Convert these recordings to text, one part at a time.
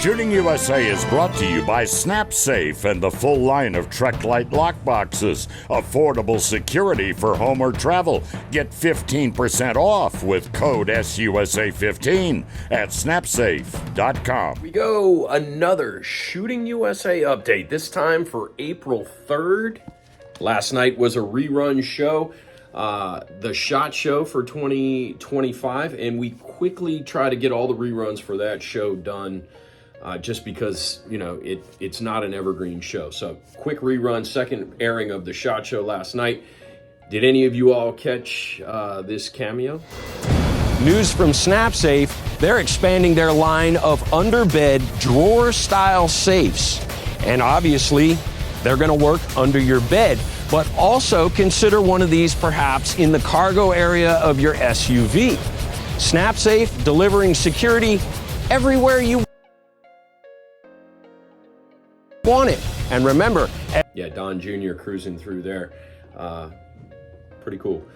Shooting USA is brought to you by SnapSafe and the full line of Treklite lockboxes. Affordable security for home or travel. Get 15% off with code SUSA15 at snapsafe.com. We go, another Shooting USA update, this time for April 3rd. Last night was a rerun show, the SHOT Show for 2025, and we quickly try to get all the reruns for that show done. Just because, you know, it's not an evergreen show. So quick rerun, second airing of the SHOT Show last night. Did any of you all catch this cameo? News from SnapSafe, they're expanding their line of underbed drawer-style safes. And obviously, they're going to work under your bed. But also consider one of these perhaps in the cargo area of your SUV. SnapSafe delivering security everywhere you want it. And remember, yeah, Don Jr. cruising through there. Pretty cool.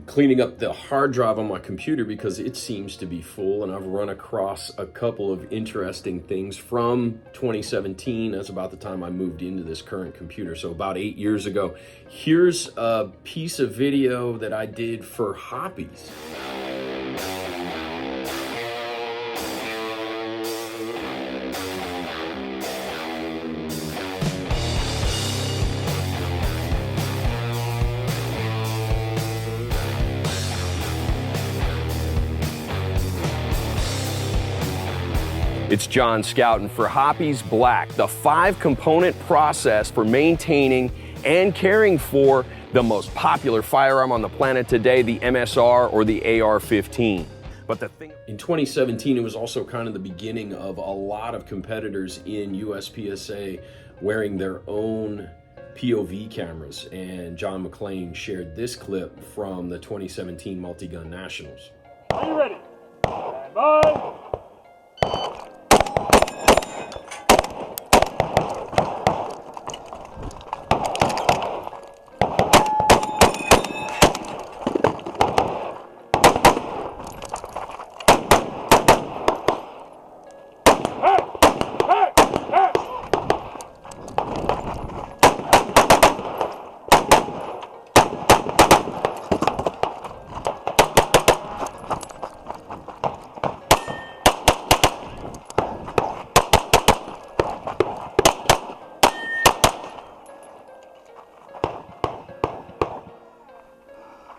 Cleaning up the hard drive on my computer because it seems to be full, and I've run across a couple of interesting things from 2017. That's about the time I moved into this current computer, so about 8 years ago. Here's a piece of video that I did for Hoppies. It's John Scoutin for Hoppies Black, the 5-component process for maintaining and caring for the most popular firearm on the planet today, the MSR or the AR-15. But the thing in 2017, it was also kind of the beginning of a lot of competitors in USPSA wearing their own POV cameras, and John McClain shared this clip from the 2017 Multi-Gun Nationals. Are you ready? Stand by.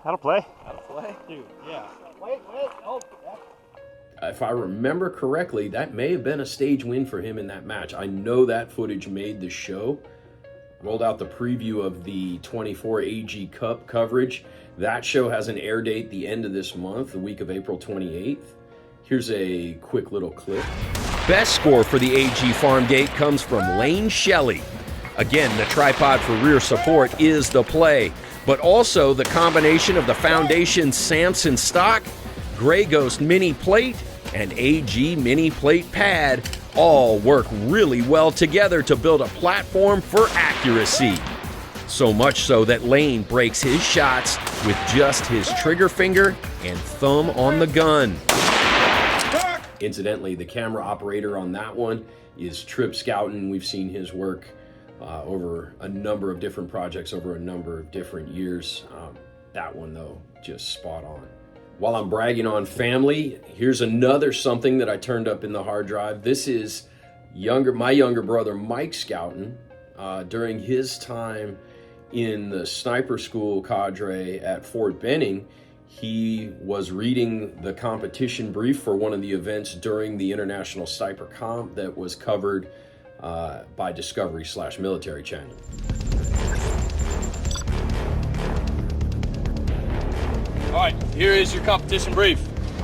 That'll play. That'll play? Dude, yeah. Wait. Oh, yeah. If I remember correctly, that may have been a stage win for him in that match. I know that footage made the show. Rolled out the preview of the 24 AG Cup coverage. That show has an air date the end of this month, the week of April 28th. Here's a quick little clip. best score for the AG Farm Gate comes from Lane Shelley. Again, the tripod for rear support is the play, but also the combination of the Foundation Samson stock, Grey Ghost mini plate, and AG mini plate pad all work really well together to build a platform for accuracy. So much so that Lane breaks his shots with just his trigger finger and thumb on the gun. Incidentally, the camera operator on that one is Trip Scoutin. We've seen his work over a number of different projects over a number of different years. That one, though, just spot on. While I'm bragging on family, here's another something that I turned up in the hard drive. This is my younger brother, Mike Scoutin, during his time in the sniper school cadre at Fort Benning. He was reading the competition brief for one of the events during the International Sniper Comp that was covered by Discovery/Military Channel. All right, here is your competition brief.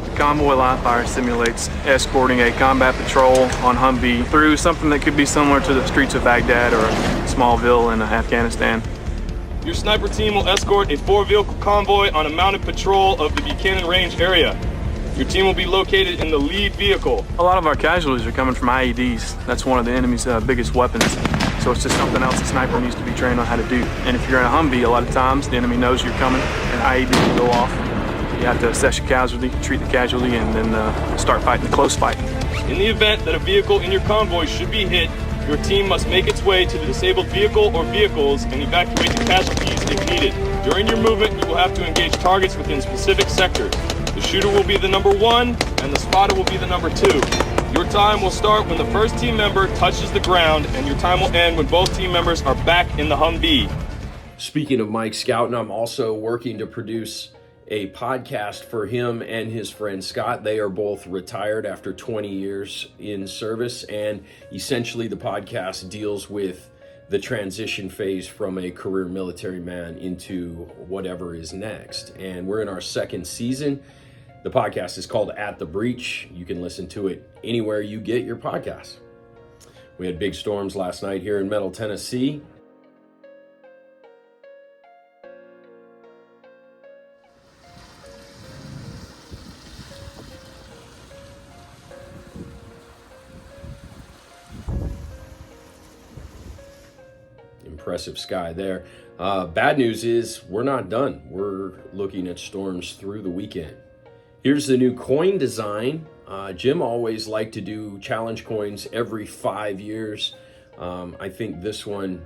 The Convoy Live Fire simulates escorting a combat patrol on Humvee through something that could be similar to the streets of Baghdad or Smallville in Afghanistan. Your sniper team will escort a 4-vehicle convoy on a mounted patrol of the Buchanan Range area. Your team will be located in the lead vehicle. A lot of our casualties are coming from IEDs. That's one of the enemy's biggest weapons. So it's just something else the sniper needs to be trained on how to do. And if you're in a Humvee, a lot of times the enemy knows you're coming, and IED will go off. You have to assess your casualty, treat the casualty, and then start fighting the close fight. In the event that a vehicle in your convoy should be hit, your team must make its way to the disabled vehicle or vehicles and evacuate the casualties if needed. During your movement, you will have to engage targets within specific sectors. The shooter will be the number 1, and the spotter will be the number 2. Your time will start when the first team member touches the ground, and your time will end when both team members are back in the Humvee. Speaking of Mike Scouten, I'm also working to produce a podcast for him and his friend Scott. They are both retired after 20 years in service, and essentially the podcast deals with the transition phase from a career military man into whatever is next. And we're in our second season. The podcast is called At the Breach. You can listen to it anywhere you get your podcasts. We had big storms last night here in Middle Tennessee. Impressive sky there. Bad news is we're not done. We're looking at storms through the weekend. Here's the new coin design. Jim always liked to do challenge coins every 5 years. I think this one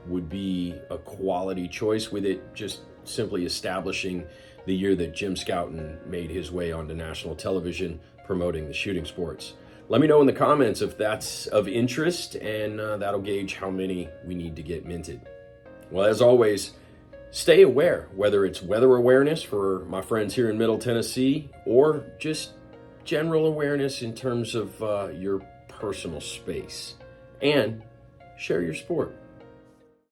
would be a quality choice, with it just simply establishing the year that Jim Scouten made his way onto national television promoting the shooting sports. Let me know in the comments if that's of interest, and that'll gauge how many we need to get minted. Well, as always, stay aware, whether it's weather awareness for my friends here in Middle Tennessee or just general awareness in terms of your personal space. And share your sport.